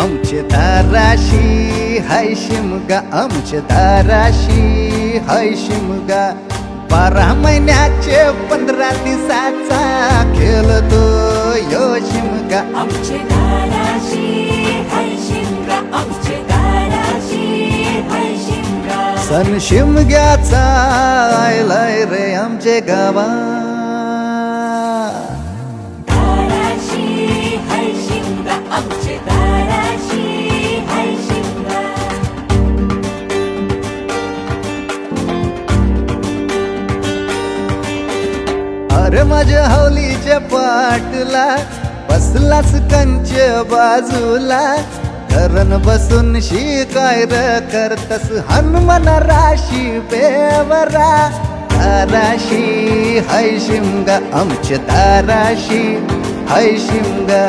आमचे दाराशी हाय शिमगा, आमचे दाराशी हाय शिमगा. 12 महिन्याचे 15 दिवसाचा खेळतो यो शिमगा. आमचे दाराशी हाय शिमगा, आमचे दाराशी हाय शिमगा. सण शिमग्याचा आयलाय रे आमचे गावा. दाराशी हाय शिमगा, आमचे दाराशी हाय शिमगा. अरे माझ्या हौलीच्या पाटला बसलाच कंच बाजूला. धरण बसून शिकाय र करतस हनुमान राशी बेवरा. दाराशी हाय शिमगा, आमच्या दाराशी हाय शिमगा.